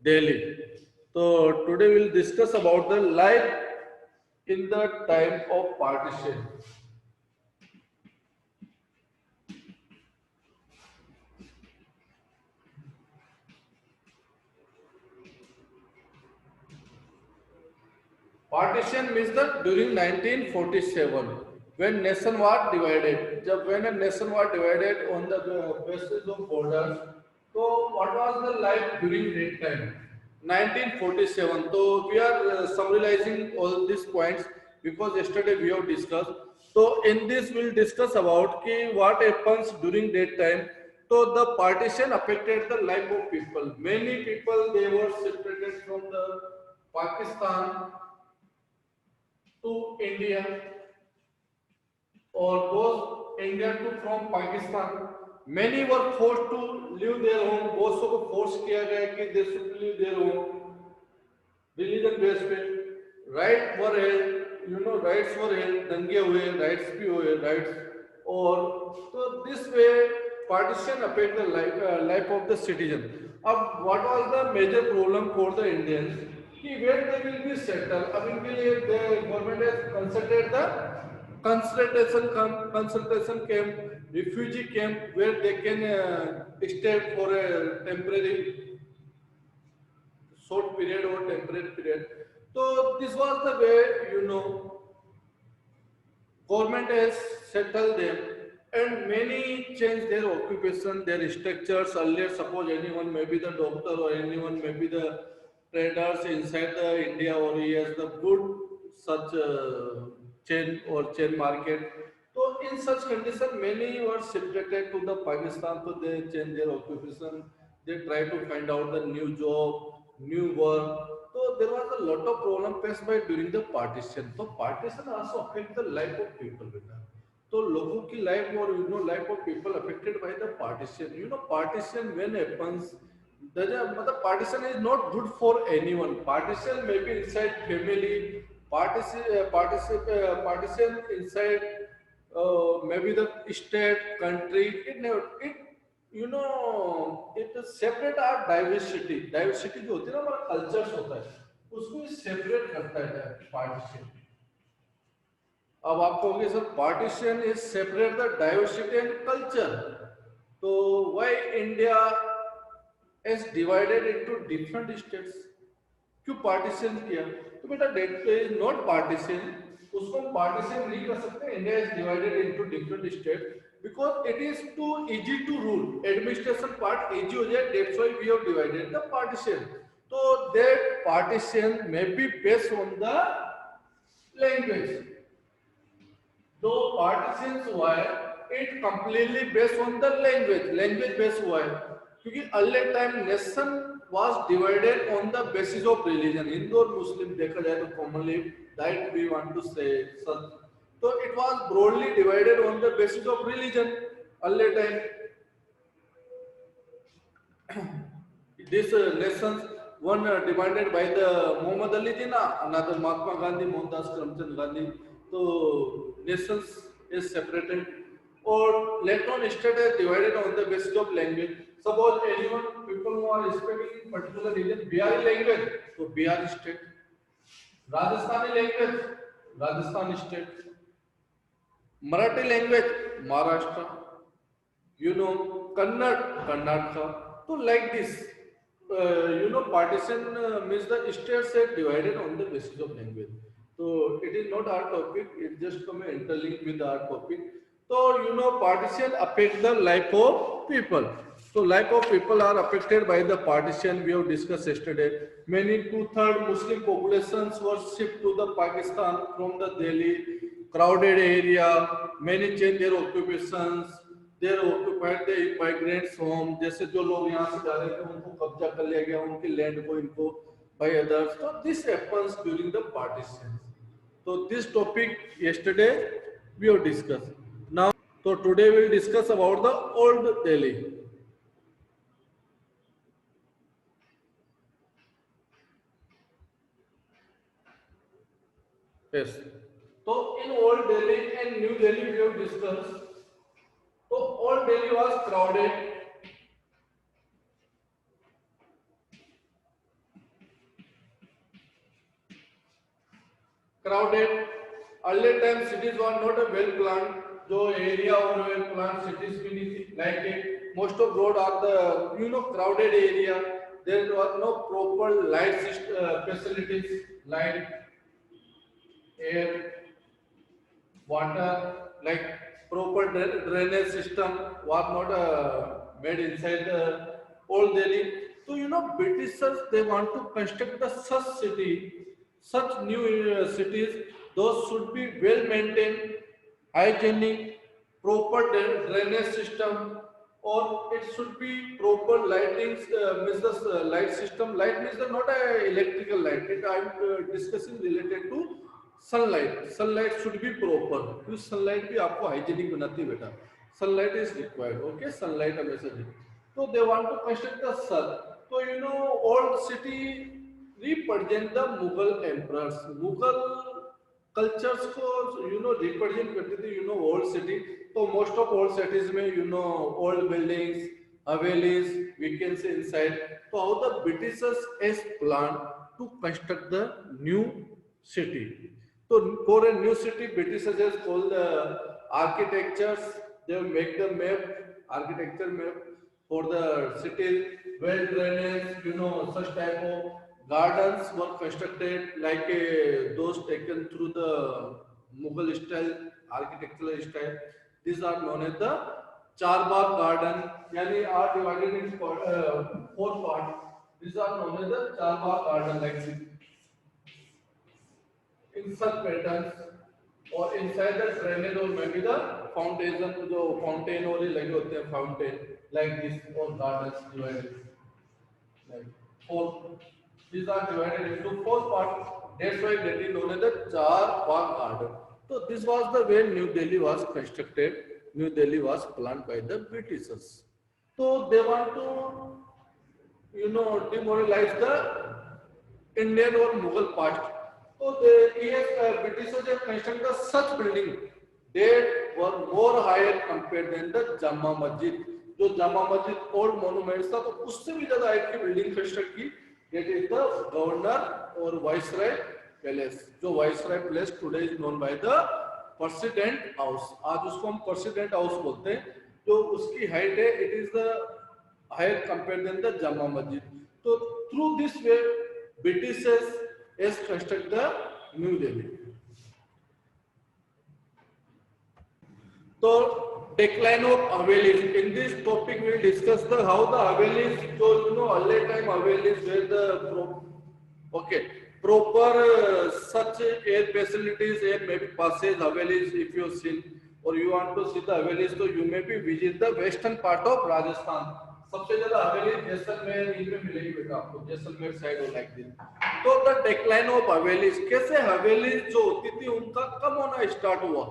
Delhi. So today we'll discuss about the life in the time of partition. Partition means that during 1947, when nation was divided, when a nation was divided on the basis of borders, so what was the life during that time? 1947. So we are summarizing all these points because yesterday we have discussed. So in this we'll discuss about what happens during that time. So the partition affected the life of people. Many people they were separated from the Pakistan to India or those India to from Pakistan. Many were forced to leave their home. बहुत को force किया गया कि they should leave their home. Religion based पे right were held, rights were held, दंगे हुए, rights भी हुए, rights और तो this way partition affect the life of the citizen. अब what was the major problem for the Indians? कि where they will be settled. अब इनके लिए the government has consulted the consultation camp, refugee camp where they can stay for a temporary short period or temporary period. So this was the way government has settled them and many changed their occupation, their structures. Earlier, suppose anyone may be the doctor or anyone may be the traders inside the India or he has the good such chain or chain market. So in such condition, many were separated to the Pakistan, so they change their occupation. They try to find out the new job, new work. So there was a lot of problem faced by during the partition. So partition also affect the life of people with that. तो लोगों की life और life of people affected by the partition partition when happens मतलब partition is not good for anyone partition maybe inside family partition inside maybe the state country it separate our diversity जो होती है ना हमारा cultures होता है उसको separate करता है पार्टीशन अब आप कहोगे sir partition is separate the diversity and culture तो why India is divided into different states क्यों पार्टीशन किया तो बेटा डेट इज नॉट पार्टीशन उसको हम पार्टीशन नहीं कर सकते India is divided into different state because it is too easy to rule administration part easy हो जाए that's why we have divided the partition तो that partition maybe based on the language दो partitions हुआ है it completely based on the language based हुआ है क्योंकि earlier time nation was divided on the basis of religion Hindu और Muslim देखा जाए तो commonly that we want to say such so it was broadly divided on the basis of religion earlier time this nations one demanded by the Muhammad Ali Jinnah another Mahatma Gandhi Mohandas Karamchand Gandhi so nations is separated or later on state is divided on the basis of language. Suppose anyone people who are speaking in particular region Bihari language, so Bihar state. Rajasthani language, Rajasthan state. Marathi language, Maharashtra. Kannada, Karnataka. So like this, partition means the states are divided on the basis of language. So it is not our topic, it just come interlinked with our topic. So partition affect the life of people. So life of people are affected by the partition we have discussed yesterday. Many two-thirds Muslim populations were shipped to the Pakistan from the Delhi crowded area. Many change their occupations. They occupied the migrants home. जैसे जो लोग यहाँ से जा रहे थे उनको कब्जा कर लिया गया उनकी लैंड को इनको by others. So this happens during the partition. So this topic yesterday we have discussed. Now, so today we will discuss about the old Delhi. Yes. So in old Delhi and New Delhi we have discussed. So old Delhi was crowded. crowded. Earlier time cities were not a well planned. जो area और well planned cities भी नहीं थी. Like most of road are the crowded area. There was no proper light facilities, light, air, water, like proper drainage system was not made inside the old Delhi. So Britishers they want to construct the such city, such new cities. Those should be well maintained, hygienic, proper drainage system, or it should be proper lighting. Means the light system. Light means the not a electrical light. It I am discussing related to sunlight should be proper क्योंकि sunlight भी आपको hygienic बनाती है बेटा sunlight is required okay sunlight हमेशा चाहिए तो they want to construct the sun तो old city represent the Mughal emperors Mughal cultures को रिप्रेजेंट करती थी ओल्ड सिटी तो मोस्ट ऑफ ओल्ड सिटीज में old buildings havelis we can say inside तो how the Britishers as plan to construct the new city. So for a new city, Britishers has called the architectures. They will make the map, architecture map for the city, well drainage, such type of gardens were constructed like those taken through the Mughal style, architectural style. These are known as the Charbagh garden. Yani are divided in four parts. These are known as the Charbagh garden like this. In such patterns or inside the drainage or maybe the fountain जो fountain और लगे होते हैं fountain like this or gardens divided like four these are divided into four parts that's why that is known as the Charbagh garden so this was the way New Delhi was constructed New Delhi was planned by the Britishers so they want to demoralize the Indian or Mughal past So Britishers have constructed such building that were more higher compared than the Jama Masjid. जो Jama Masjid old monuments था तो उससे भी ज्यादा height की building construct की that is the governor और viceroy palace जो viceroy palace today is known by the president house आज उसको हम प्रेसिडेंट हाउस बोलते हैं जो उसकी हाइट है it is the higher compare then the Jama Masjid तो through this way Britishers is construct the New Delhi. So decline of Havelis. In this topic we will discuss the how the Havelis. So earlier time Havelis were the proper such air facilities and maybe passes Havelis if you have seen or you want to see the Havelis so you may be visit the western part of Rajasthan. सबसे ज्यादा हवेली जैसलमेर इनमें मिलेगी बेटा आपको Jaisalmer side और like this तो the decline of havelis कैसे havelis जो होती थी उनका कम होना स्टार्ट हुआ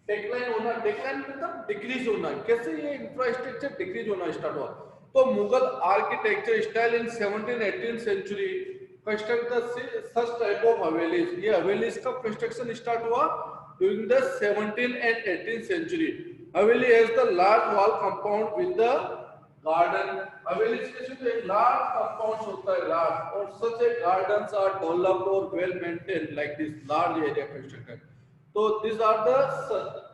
डिक्लाइन मतलब डिक्रीज होना कैसे ये इंफ्रास्ट्रक्चर डिक्रीज होना स्टार्ट हुआ तो Mughal architecture style in 17th-18th century construct the such type of havelis ये हवेलीज का कंस्ट्रक्शन स्टार्ट हुआ during the 17th and 18th century. Haveli has the large wall compound with the garden. Haveli में एक large compound होता है large और such a gardens are developed or well maintained like this large area constructed. So these are the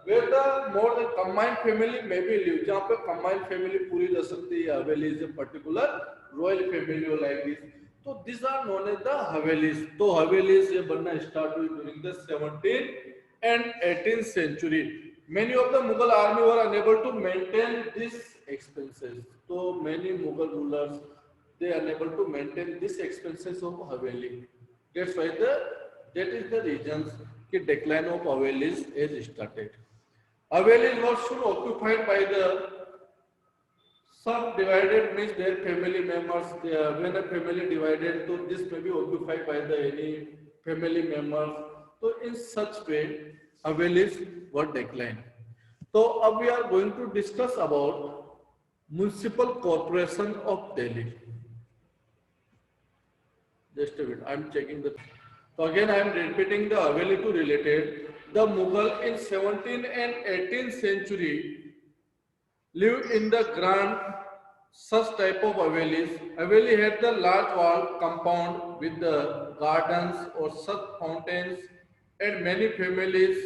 where the more the combined family may be live. जहाँ पे combined family पूरी रह सकती है Haveli is a particular royal family like this. So these are known as the Havelis. तो Havelis ये बनना start हुई during the 17th and 18th century. Many of the Mughal army were unable to maintain these expenses. So many Mughal rulers they are unable to maintain these expenses of Haveli. That's why that is the reasons the decline of Havelis is started. Havelis was soon occupied by the subdivided means their family members. When a family divided, so this may be occupied by the any family members. So in such way, Havelis were declined. So अब we are going to discuss about Municipal Corporation of Delhi. Just a bit, I am checking the. So again, I am repeating the Haveli to related. The Mughal in 17th and 18th century lived in the grand such type of Havelis. Haveli had the large wall compound with the gardens or such fountains and many families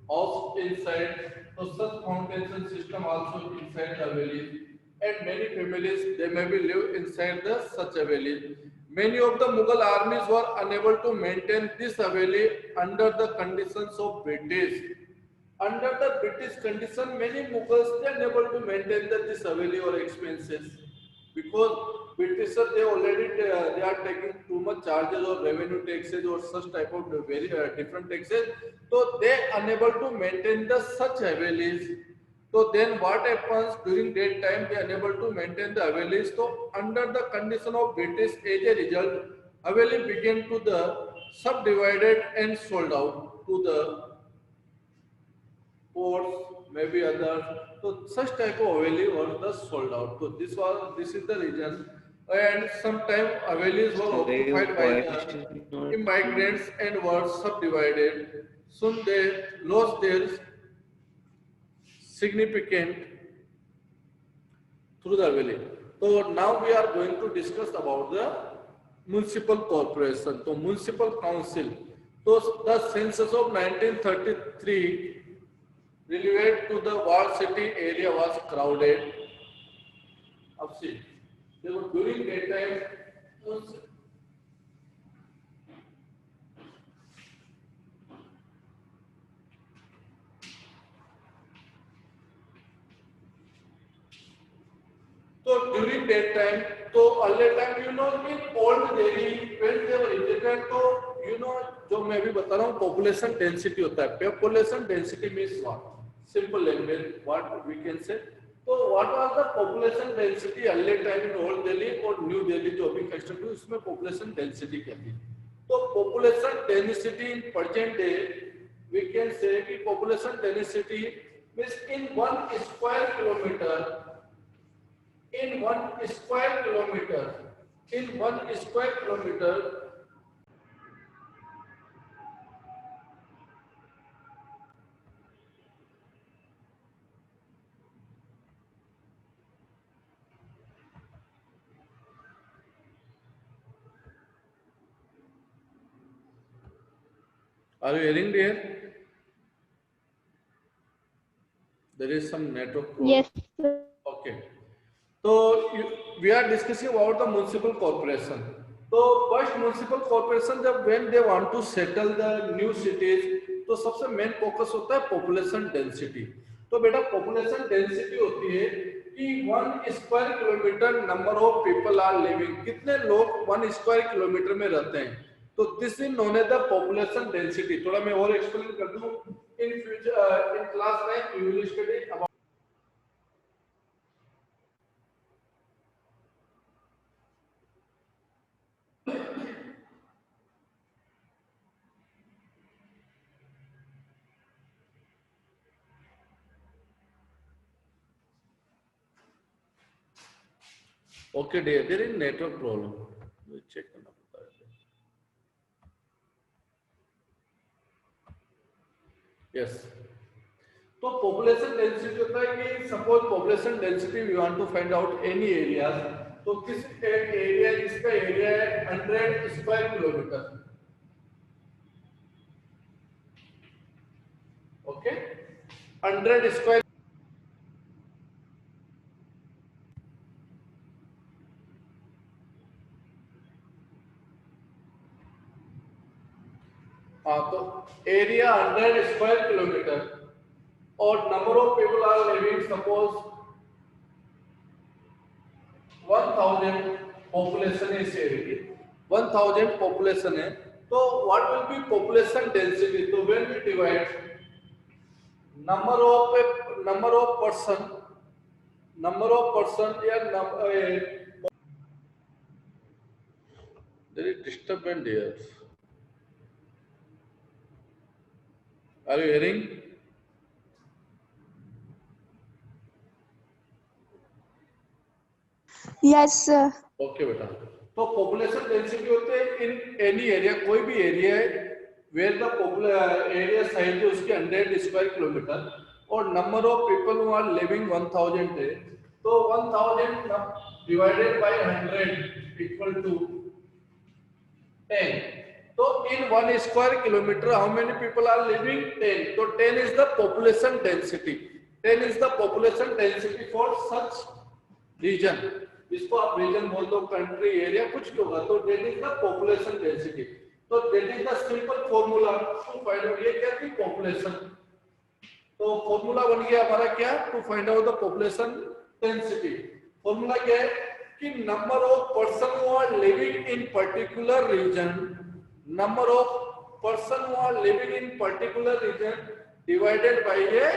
housed inside. So such fountains and system also inside the Havelis and many families they may be live inside the such Havelis. Many of the Mughal armies were unable to maintain this Haveli under the conditions of British. Under the British condition, many Mughals they are unable to maintain this Haveli or expenses because British they already they are taking too much charges or revenue taxes or such type of very different taxes. So they unable to maintain the such Havelis. So then what happens during that time they are unable to maintain the Havelis. So under the condition of British as a result, Haveli began to the subdivided and sold out to the ports, maybe others. So such type of Haveli was the sold out. So this is the reason. And sometime Havelis were So your occupied by voice the is not immigrants and were subdivided. Soon they lost their significant through the Haveli. So now we are going to discuss about the municipal corporation. So municipal council. So the census of 1933 relevant to the walled city area was crowded. अब see, देखो during that time so during that time, तो earlier time you know in old Delhi when they were integrated तो you know जो मैं भी बता रहा हूँ population density होता है population density means what simple language what we can say तो what was the population density earlier time in old Delhi और new Delhi जो अभी construct हुई उसमें population density क्या थी तो population density in present day we can say कि population density means in 1 square kilometer in 1 square kilometer in 1 square kilometer are you hearing dear there is some network problem Yes, sir. okay so we are discussing about the municipal corporation तो first municipal corporation जब when they want to settle the new cities तो सबसे main focus होता है population density तो बेटा population density होती है कि 1 square kilometre number of people are living कितने लोग 1 स्क्वायर किलोमीटर में रहते हैं तो this is known as the population density थोड़ा मैं और एक्सप्लेन कर दूं in future in class 9 you will study about okay dear there is network problem check करना पड़ता है यस तो पॉपुलेशन डेंसिटी होता है कि suppose population density we want to find out any area तो किस एरिया जिसका एरिया है 100 स्क्वायर किलोमीटर ओके 100 स्क्वायर हाँ तो एरिया 100 स्क्वायर किलोमीटर और number of people are living suppose 1000 population है इस एरिया 1000 पॉपुलेशन है तो what will be population density तो when we divide number of person या there is disturbance here are you hearing Yes, sir. Okay बेटा तो population density होते हैं इन एनी एरिया कोई भी एरिया है where the popular area size है उसके 100 स्क्वायर किलोमीटर और number of people who are living 1000 है तो 1000 divided by 100 equal to 10. So in 1 square kilometer, how many people are living? 10. So 10 is the population density. 10 is the population density for such region. इसको आप region बोल दो, country, area, कुछ भी होगा. तो that is the population density. So that is the simple formula to find out. ये क्या थी? Population. तो formula बन गया हमारा क्या? To find out the population density. Formula क्या है? कि number of person who are living in particular region, number of person who are living in particular region divided by a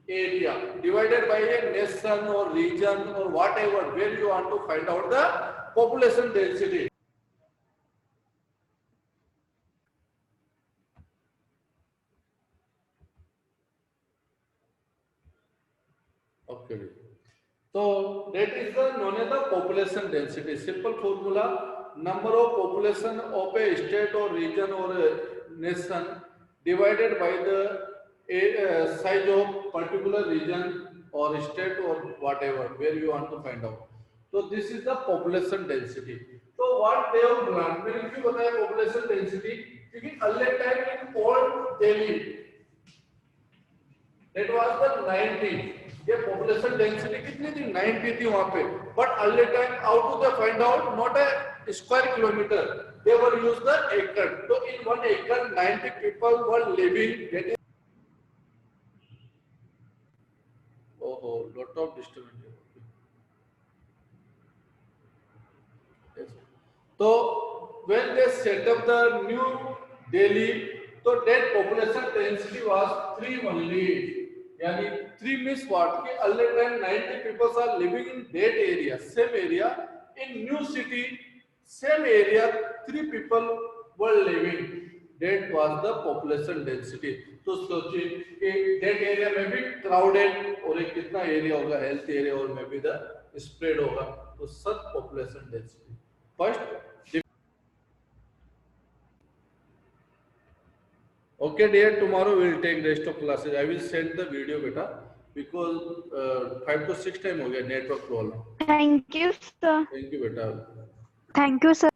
area, divided by a nation or region or whatever, where you want to find out the population density. Okay. So that is the known as the population density. Simple formula: number of population of a state or region or a nation divided by the size of particular region or state or whatever where you want to find out. So this is the population density. So what they have learned? मैंने क्यों बताया population density? क्योंकि earlier time in old Delhi, that was the 90. ये population density कितनी थी? 90 थी वहाँ पे. But early time, how to they find out? Not a square kilometer. They were use the acre. So in 1 acre, 90 people were living. That is, oh, lot of disturbance. Yes. So when they set up the new Delhi, so that population density was 3 only. यानी 3 means what? कि early time 90 people are living in that area, same area. In new city, same area, 3 people were living. That was the population density. तो सोचिए कि that area में भी crowded और एक कितना area होगा, health area और में भी the spread होगा. तो such population density. First. Okay, dear. Tomorrow we will take rest of classes. I will send the video, beta, because 5 to 6 time हो गया network problem. Thank you, sir. Thank you, beta. Thank you, sir.